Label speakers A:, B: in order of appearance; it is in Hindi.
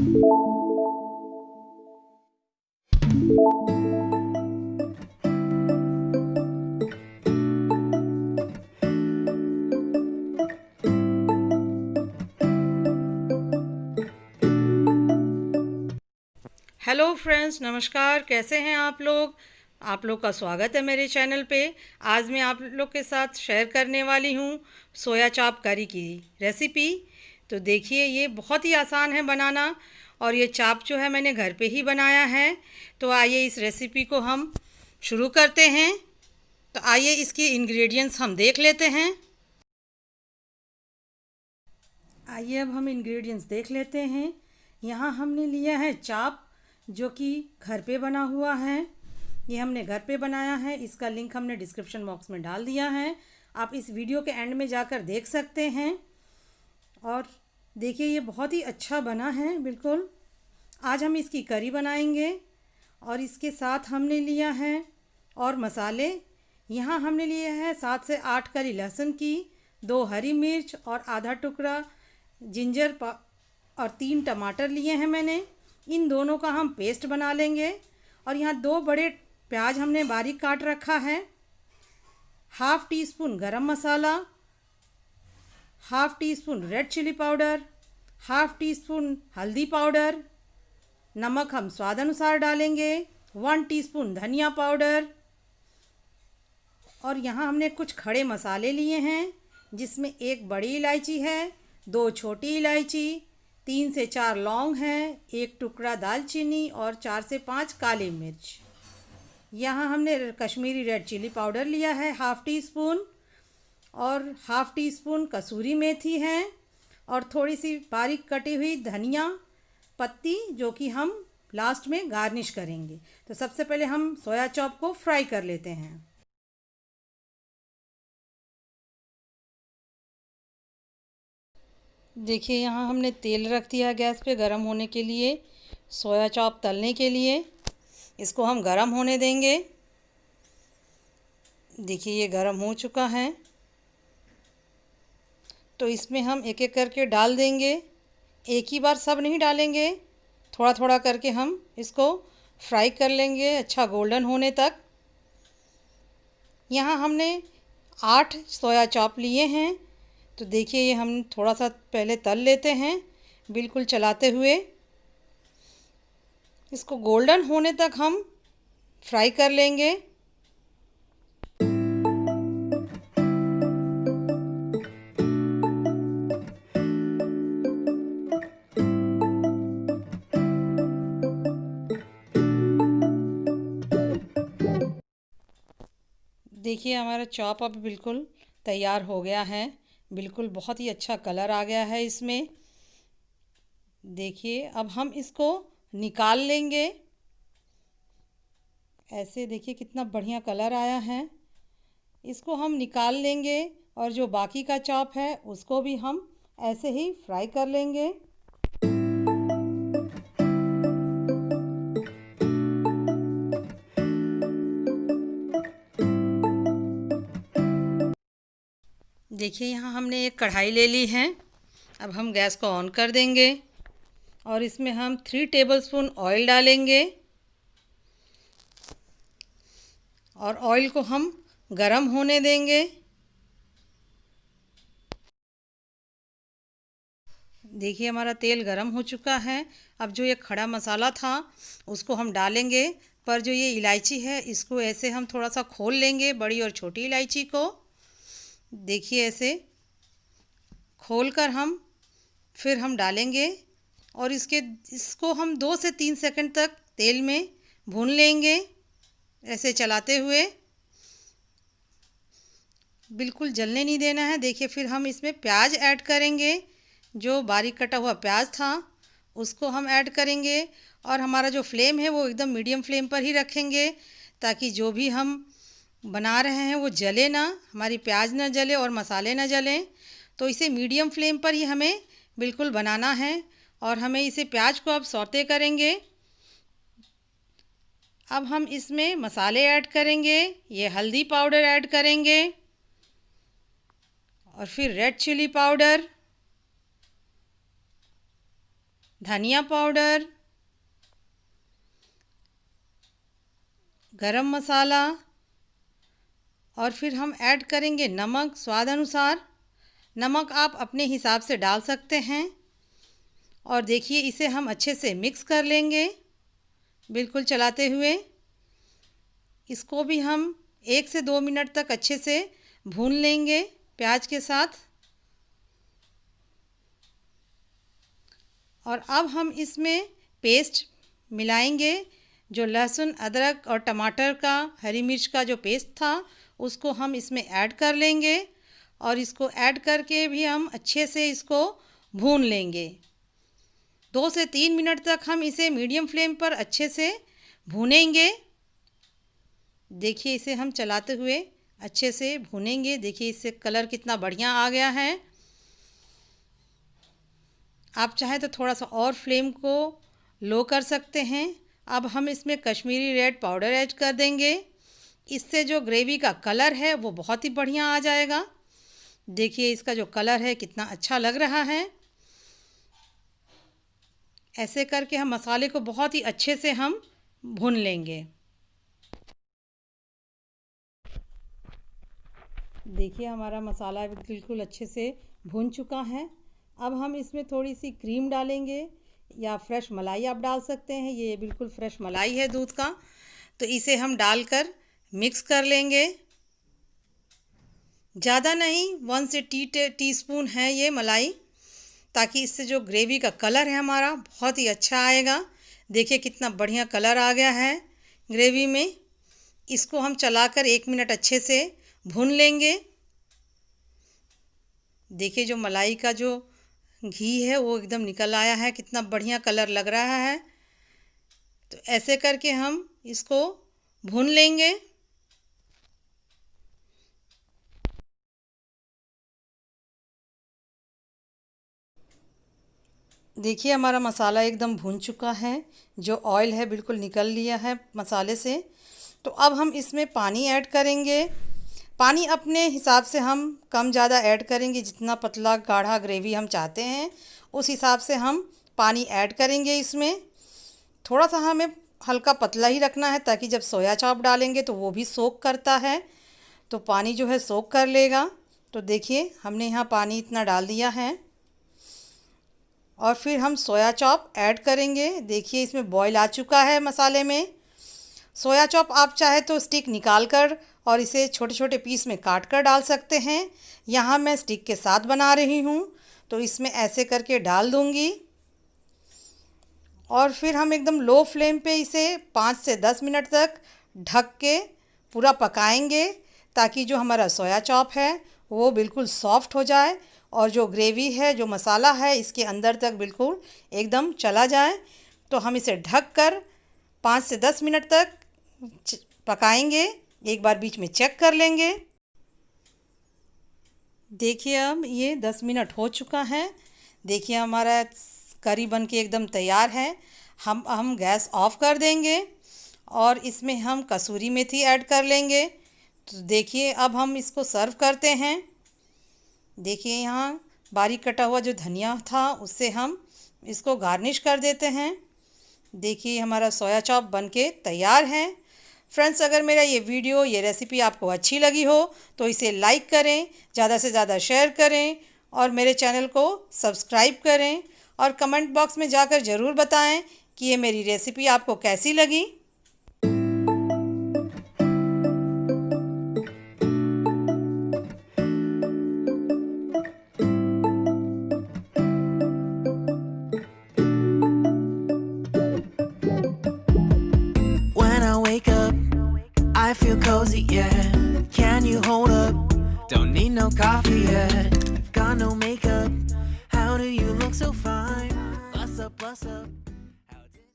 A: हेलो फ्रेंड्स, नमस्कार। कैसे हैं आप लोग? आप लोग का स्वागत है मेरे चैनल पे। आज मैं आप लोग के साथ शेयर करने वाली हूँ सोया चाप करी की रेसिपी। तो देखिए, ये बहुत ही आसान है बनाना और ये चाप जो है मैंने घर पे ही बनाया है। तो आइए इस रेसिपी को हम शुरू करते हैं। तो आइए इसके इंग्रेडिएंट्स हम देख लेते हैं। आइए अब हम इंग्रेडिएंट्स देख लेते हैं। यहाँ हमने लिया है चाप, जो कि घर पे बना हुआ है। ये हमने घर पे बनाया है। इसका लिंक हमने डिस्क्रिप्शन बॉक्स में डाल दिया है। आप इस वीडियो के एंड में जाकर देख सकते हैं। और देखिए, ये बहुत ही अच्छा बना है बिल्कुल। आज हम इसकी करी बनाएंगे और इसके साथ हमने लिया है और मसाले। यहाँ हमने लिए हैं 7 से 8 कली लहसुन की, 2 हरी मिर्च और आधा टुकड़ा जिंजर और 3 टमाटर लिए हैं मैंने। इन दोनों का हम पेस्ट बना लेंगे। और यहाँ 2 बड़े प्याज हमने बारीक काट रखा है। Half teaspoon garam masala, half teaspoon red chilli powder, half teaspoon हल्दी पाउडर, नमक हम स्वाद अनुसार डालेंगे, 1 टीस्पून धनिया पाउडर। और यहाँ हमने कुछ खड़े मसाले लिए हैं, जिसमें 1 बड़ी इलायची है, 2 छोटी इलायची, 3 से 4 लौंग हैं, 1 टुकड़ा दालचीनी और 4 से 5 काली मिर्च। यहाँ हमने कश्मीरी रेड चिली पाउडर लिया है हाफ़ टी स्पून, और हाफ़ टी स्पून कसूरी मेथी है, और थोड़ी सी बारीक कटी हुई धनिया पत्ती, जो कि हम लास्ट में गार्निश करेंगे। तो सबसे पहले हम सोया चॉप को फ्राई कर लेते हैं। देखिए, यहाँ हमने तेल रख दिया गैस पे गरम होने के लिए, सोया चॉप तलने के लिए। इसको हम गरम होने देंगे। देखिए, ये गरम हो चुका है। तो इसमें हम एक एक करके डाल देंगे। एक ही बार सब नहीं डालेंगे, थोड़ा थोड़ा करके हम इसको फ्राई कर लेंगे अच्छा गोल्डन होने तक। यहाँ हमने 8 सोया चॉप लिए हैं। तो देखिए, ये हम थोड़ा सा पहले तल लेते हैं, बिल्कुल चलाते हुए। इसको गोल्डन होने तक हम फ्राई कर लेंगे। देखिए, हमारा चॉप अब बिल्कुल तैयार हो गया है। बिल्कुल बहुत ही अच्छा कलर आ गया है इसमें। देखिए, अब हम इसको निकाल लेंगे। ऐसे देखिए कितना बढ़िया कलर आया है। इसको हम निकाल लेंगे और जो बाकी का चॉप है उसको भी हम ऐसे ही फ्राई कर लेंगे। देखिए, यहाँ हमने एक कढ़ाई ले ली है। अब हम गैस को ऑन कर देंगे और इसमें हम 3 टेबलस्पून ऑयल डालेंगे। और ऑयल को हम गरम होने देंगे। देखिए, हमारा तेल गरम हो चुका है। अब जो ये खड़ा मसाला था उसको हम डालेंगे। पर जो ये इलायची है इसको ऐसे हम थोड़ा सा खोल लेंगे, बड़ी और छोटी इलायची को। देखिए, ऐसे खोल कर फिर हम डालेंगे और इसको हम 2 से 3 सेकंड तक तेल में भून लेंगे, ऐसे चलाते हुए। बिल्कुल जलने नहीं देना है। देखिए, फिर हम इसमें प्याज ऐड करेंगे। जो बारीक कटा हुआ प्याज था उसको हम ऐड करेंगे। और हमारा जो फ्लेम है वो एकदम मीडियम फ्लेम पर ही रखेंगे, ताकि जो भी हम बना रहे हैं वो जले ना, हमारी प्याज ना जले और मसाले ना जलें। तो इसे मीडियम फ्लेम पर ही हमें बिल्कुल बनाना है। और हमें इसे प्याज को अब सौते करेंगे। अब हम इसमें मसाले ऐड करेंगे। ये हल्दी पाउडर ऐड करेंगे, और फिर रेड चिली पाउडर, धनिया पाउडर, गरम मसाला और फिर हम ऐड करेंगे नमक स्वाद अनुसार। नमक आप अपने हिसाब से डाल सकते हैं। और देखिए इसे हम अच्छे से मिक्स कर लेंगे बिल्कुल चलाते हुए। इसको भी हम 1 से 2 मिनट तक अच्छे से भून लेंगे प्याज के साथ। और अब हम इसमें पेस्ट मिलाएंगे, जो लहसुन अदरक और टमाटर का, हरी मिर्च का जो पेस्ट था उसको हम इसमें ऐड कर लेंगे। और इसको ऐड करके भी हम अच्छे से इसको भून लेंगे। 2 से 3 मिनट तक हम इसे मीडियम फ्लेम पर अच्छे से भूनेंगे। देखिए इसे हम चलाते हुए अच्छे से भूनेंगे। देखिए इससे कलर कितना बढ़िया आ गया है। आप चाहे तो थोड़ा सा और फ्लेम को लो कर सकते हैं। अब हम इसमें कश्मीरी रेड पाउडर ऐड कर देंगे। इससे जो ग्रेवी का कलर है वो बहुत ही बढ़िया आ जाएगा। देखिए इसका जो कलर है कितना अच्छा लग रहा है। ऐसे करके हम मसाले को बहुत ही अच्छे से हम भून लेंगे। देखिए हमारा मसाला बिल्कुल अच्छे से भून चुका है। अब हम इसमें थोड़ी सी क्रीम डालेंगे या फ्रेश मलाई आप डाल सकते हैं। ये बिल्कुल फ्रेश मलाई है दूध का, तो इसे हम डालकर मिक्स कर लेंगे। ज़्यादा नहीं, 1 से टीस्पून है ये मलाई, ताकि इससे जो ग्रेवी का कलर है हमारा बहुत ही अच्छा आएगा। देखिए कितना बढ़िया कलर आ गया है ग्रेवी में। इसको हम चलाकर 1 मिनट अच्छे से भून लेंगे। देखिए जो मलाई का जो घी है वो एकदम निकल आया है, कितना बढ़िया कलर लग रहा है। तो ऐसे करके हम इसको भून लेंगे। देखिए हमारा मसाला एकदम भून चुका है। जो ऑयल है बिल्कुल निकल लिया है मसाले से। तो अब हम इसमें पानी ऐड करेंगे। पानी अपने हिसाब से हम कम ज़्यादा ऐड करेंगे। जितना पतला गाढ़ा ग्रेवी हम चाहते हैं उस हिसाब से हम पानी ऐड करेंगे इसमें। थोड़ा सा हमें हल्का पतला ही रखना है, ताकि जब सोया चाप डालेंगे तो वो भी सोक करता है, तो पानी जो है सोक कर लेगा। तो देखिए हमने यहाँ पानी इतना डाल दिया है। और फिर हम सोया चॉप ऐड करेंगे। देखिए इसमें बॉईल आ चुका है मसाले में। सोया चॉप आप चाहे तो स्टिक निकाल कर और इसे छोटे छोटे पीस में काट कर डाल सकते हैं। यहाँ मैं स्टिक के साथ बना रही हूँ, तो इसमें ऐसे करके डाल दूँगी। और फिर हम एकदम लो फ्लेम पे इसे 5 से 10 मिनट तक ढक के पूरा पकाएंगे, ताकि जो हमारा सोया चॉप है वो बिल्कुल सॉफ्ट हो जाए और जो ग्रेवी है, जो मसाला है, इसके अंदर तक बिल्कुल एकदम चला जाए। तो हम इसे ढक कर 5 से 10 मिनट तक पकाएंगे। एक बार बीच में चेक कर लेंगे। देखिए अब ये 10 मिनट हो चुका है। देखिए हमारा करी बन के एकदम तैयार है। हम गैस ऑफ कर देंगे और इसमें हम कसूरी मेथी ऐड कर लेंगे। तो देखिए अब हम इसको सर्व करते हैं। देखिए यहाँ बारीक कटा हुआ जो धनिया था उससे हम इसको गार्निश कर देते हैं। देखिए हमारा सोया चॉप बनके तैयार है। फ्रेंड्स, अगर मेरा ये वीडियो, ये रेसिपी आपको अच्छी लगी हो तो इसे लाइक करें, ज़्यादा से ज़्यादा शेयर करें और मेरे चैनल को सब्सक्राइब करें। और कमेंट बॉक्स में जाकर ज़रूर बताएं कि ये मेरी रेसिपी आपको कैसी लगी।
B: I feel cozy, yeah. Can you hold up? Don't need no coffee yet. Got no makeup. How do you look so fine? Bust up, bust up.